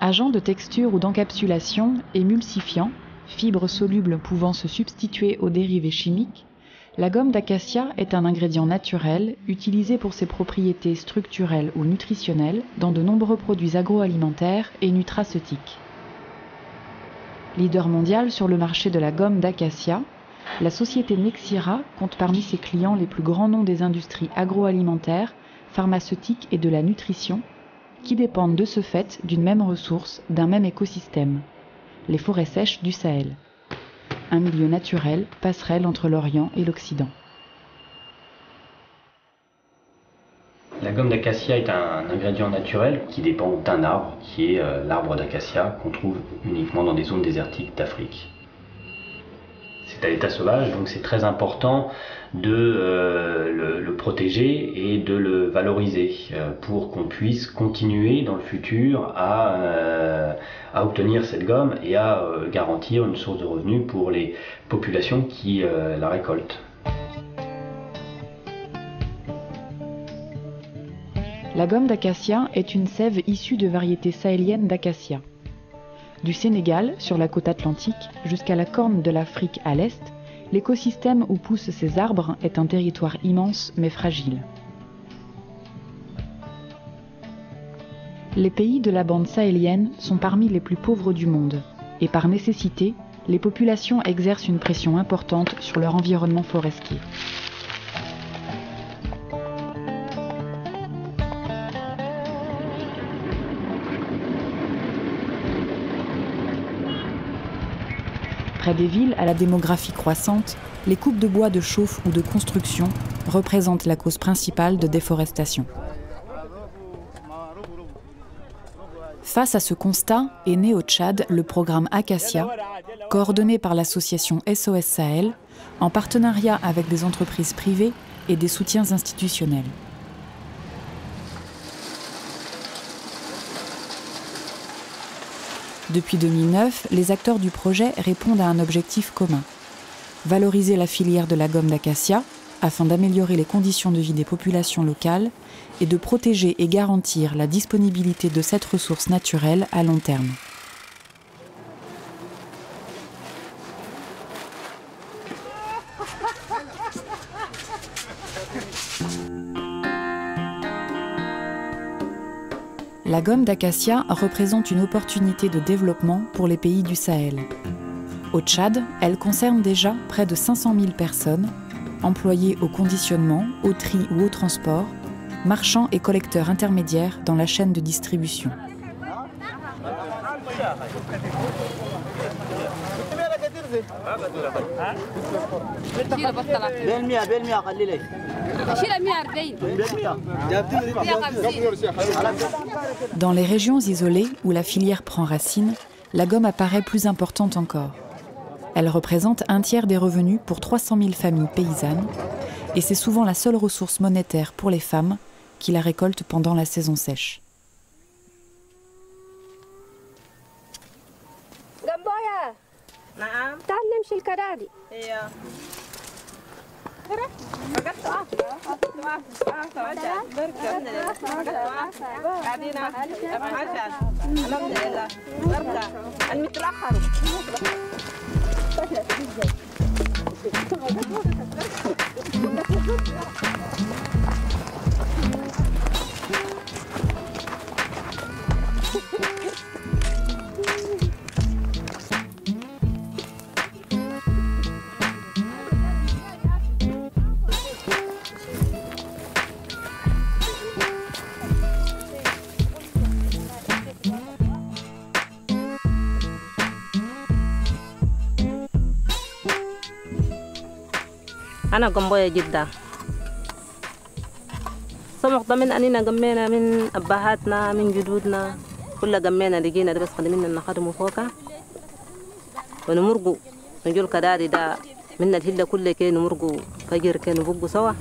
Agent de texture ou d'encapsulation, émulsifiant, fibres solubles pouvant se substituer aux dérivés chimiques, la gomme d'acacia est un ingrédient naturel utilisé pour ses propriétés structurelles ou nutritionnelles dans de nombreux produits agroalimentaires et nutraceutiques. Leader mondial sur le marché de la gomme d'acacia, la société Nexira compte parmi ses clients les plus grands noms des industries agroalimentaires, pharmaceutiques et de la nutrition, qui dépendent de ce fait d'une même ressource, d'un même écosystème, les forêts sèches du Sahel. Un milieu naturel, passerelle entre l'Orient et l'Occident. La gomme d'acacia est un ingrédient naturel qui dépend d'un arbre, qui est l'arbre d'acacia qu'on trouve uniquement dans des zones désertiques d'Afrique. C'est à l'état sauvage, donc c'est très important de le protéger et de le valoriser pour qu'on puisse continuer dans le futur à obtenir cette gomme et à garantir une source de revenus pour les populations qui la récoltent. La gomme d'acacia est une sève issue de variétés sahéliennes d'acacia. Du Sénégal, sur la côte atlantique, jusqu'à la corne de l'Afrique à l'est, l'écosystème où poussent ces arbres est un territoire immense mais fragile. Les pays de la bande sahélienne sont parmi les plus pauvres du monde, et par nécessité, les populations exercent une pression importante sur leur environnement forestier. Près des villes à la démographie croissante, les coupes de bois de chauffe ou de construction représentent la cause principale de déforestation. Face à ce constat est né au Tchad le programme Acacia, coordonné par l'association SOS Sahel, en partenariat avec des entreprises privées et des soutiens institutionnels. Depuis 2009, les acteurs du projet répondent à un objectif commun: valoriser la filière de la gomme d'acacia afin d'améliorer les conditions de vie des populations locales et de protéger et garantir la disponibilité de cette ressource naturelle à long terme. La gomme d'acacia représente une opportunité de développement pour les pays du Sahel. Au Tchad, elle concerne déjà près de 500 000 personnes, employées au conditionnement, au tri ou au transport, marchands et collecteurs intermédiaires dans la chaîne de distribution. Dans les régions isolées où la filière prend racine, la gomme apparaît plus importante encore. Elle représente un tiers des revenus pour 300 000 familles paysannes et c'est souvent la seule ressource monétaire pour les femmes qui la récoltent pendant la saison sèche. أنا قنبوية جدا السمك ده من أنينا جمينا من أبهاتنا من جدودنا كل جمينا لقينا ده بس خدمنا نخدمه فوقه ونمرقوا نجول كداري ده من الهلة كل كي نمرقوا فجر كي نبقوا سوا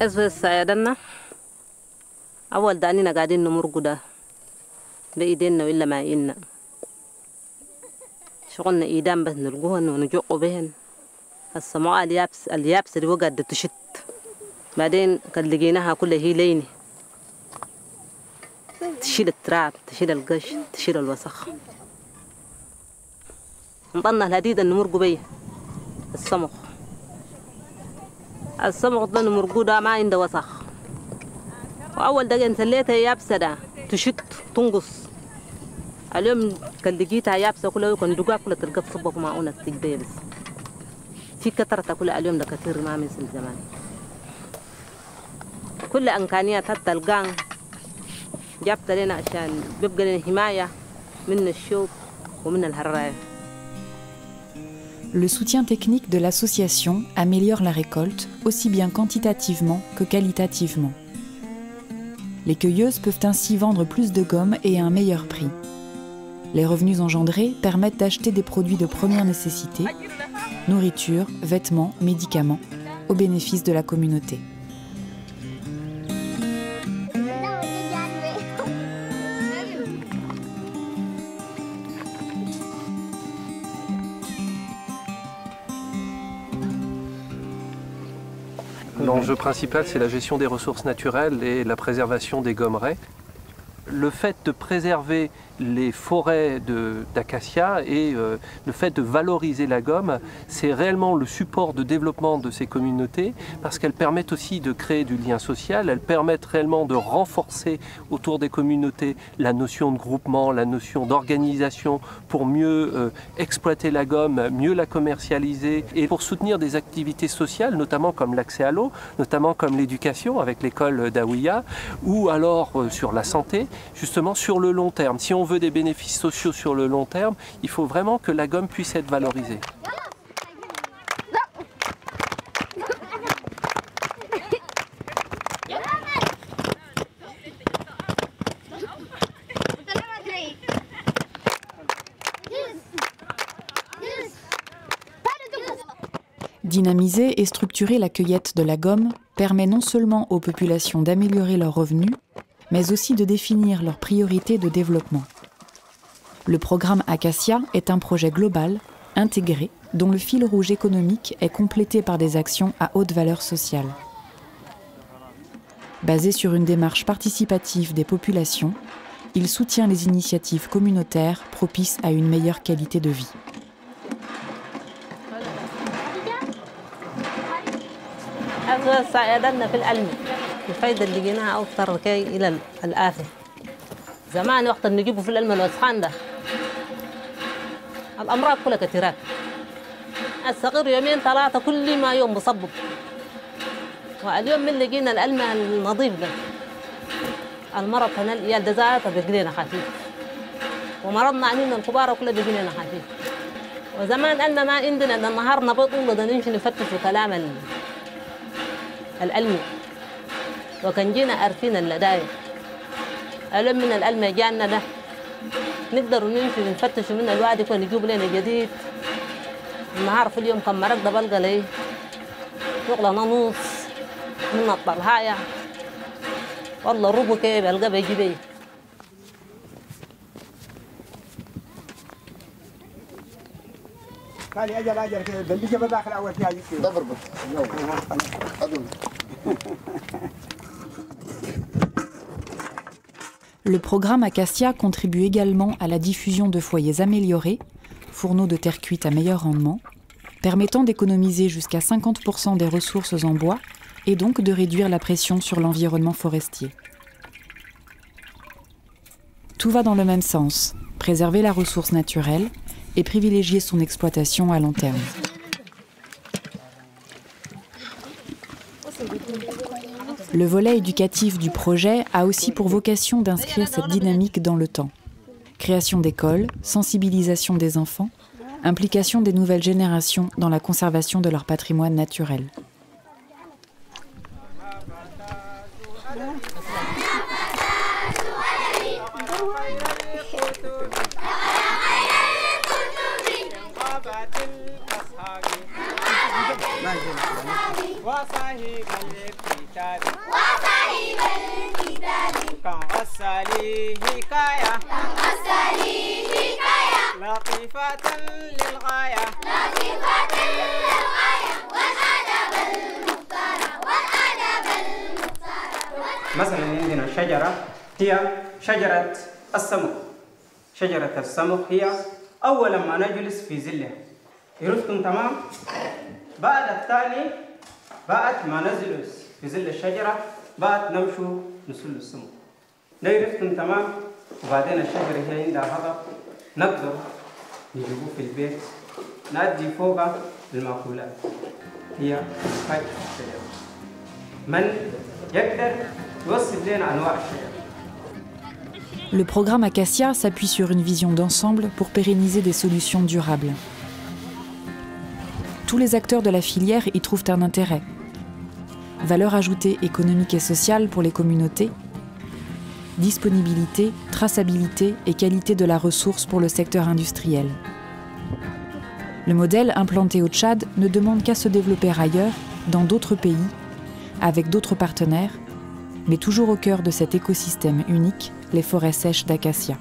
أسفل ساعدنا أول دانينا قاعدين نمرقوا ده بإيدينا وإلا ما إيدنا شغلنا إيدان بس نلقوهن ونجوقوا بهن السماء اليابس اللي وقعد تشت بعدين كان لقيناها كلها هي ليني تشيل التراب تشيل القش تشيل الوسخ نضلنا الهديد اللي نمرقوا بيه السمك ده نمرقوا ده ما عنده وسخ وأول دقيقة نسليتها يابسة ده تشت تنقص اليوم كان لقيتها يابسة كلها كان دقاق كلها تلقى في صبة معونة تجدي بس في كثرة كلها اليوم ده كثير ما مثل زمان كل إمكانيات حتى القان جابت لنا عشان بيبقى لنا حماية من الشوك ومن الحرارة. Le soutien technique de l'association améliore la récolte aussi bien quantitativement que qualitativement. Les cueilleuses peuvent ainsi vendre plus de gomme et à un meilleur prix. Les revenus engendrés permettent d'acheter des produits de première nécessité, nourriture, vêtements, médicaments, au bénéfice de la communauté. L'enjeu principal, c'est la gestion des ressources naturelles et la préservation des gommeraies. Le fait de préserver les forêts d'acacia et le fait de valoriser la gomme, c'est réellement le support de développement de ces communautés parce qu'elles permettent aussi de créer du lien social, elles permettent réellement de renforcer autour des communautés la notion de groupement, la notion d'organisation pour mieux exploiter la gomme, mieux la commercialiser et pour soutenir des activités sociales, notamment comme l'accès à l'eau, notamment comme l'éducation avec l'école d'Aouia ou alors sur la santé, justement sur le long terme. Si on veut des bénéfices sociaux sur le long terme, il faut vraiment que la gomme puisse être valorisée. Dynamiser et structurer la cueillette de la gomme permet non seulement aux populations d'améliorer leurs revenus, mais aussi de définir leurs priorités de développement. Le programme Acacia est un projet global, intégré, dont le fil rouge économique est complété par des actions à haute valeur sociale. Basé sur une démarche participative des populations, il soutient les initiatives communautaires propices à une meilleure qualité de vie. الفايدة اللي لقيناها أكثر كي إلى الآفة زمان وقت نجيبه في العلم الوسخان ده الأمراض كلها كثيرات الصغير يومين ثلاثة كل ما يوم بصبب واليوم من لقينا العلم النظيف ده المرض هنا الإيال ده ذاته بيجينا خفيف ومرضنا عنينا الكبار كلها بيجينا خفيف وزمان أننا ما عندنا النهار نبطل ده نمشي نفتش كلام العلمي وكان جينا عارفين اللداية ألم من العلم جانا ده نقدر نمشي نفتش من الوعد ونجيب لنا جديد النهار في اليوم كم مرق ده بلقى لي شغلة نص من الطلحاية والله ربو كيف بلقى بيجي بيه قال اجل كده بلجه بداخل اول فيها دبر بس Le programme Acacia contribue également à la diffusion de foyers améliorés, fourneaux de terre cuite à meilleur rendement, permettant d'économiser jusqu'à 50% des ressources en bois et donc de réduire la pression sur l'environnement forestier. Tout va dans le même sens, préserver la ressource naturelle et privilégier son exploitation à long terme. Le volet éducatif du projet a aussi pour vocation d'inscrire cette dynamique dans le temps. Création d'écoles, sensibilisation des enfants, implication des nouvelles générations dans la conservation de leur patrimoine naturel. مثلا عندنا شجرة هي شجرة السمك. شجرة السمك هي أول ما نجلس في ظلها، عرفتم تمام؟ بعد التالي بعد ما نجلس في ظل الشجرة بعد نمشوا نسل السمك. عرفتم تمام؟ وبعدين الشجرة هي عندها هضب نقدر نجيبوه في البيت نأدي فوقها المأكولات. هي فايدة الشجرة. من يقدر يوصل لنا أنواع الشجرة. Le programme Acacia s'appuie sur une vision d'ensemble pour pérenniser des solutions durables. Tous les acteurs de la filière y trouvent un intérêt. Valeur ajoutée économique et sociale pour les communautés, disponibilité, traçabilité et qualité de la ressource pour le secteur industriel. Le modèle implanté au Tchad ne demande qu'à se développer ailleurs, dans d'autres pays, avec d'autres partenaires, mais toujours au cœur de cet écosystème unique, les forêts sèches d'acacia.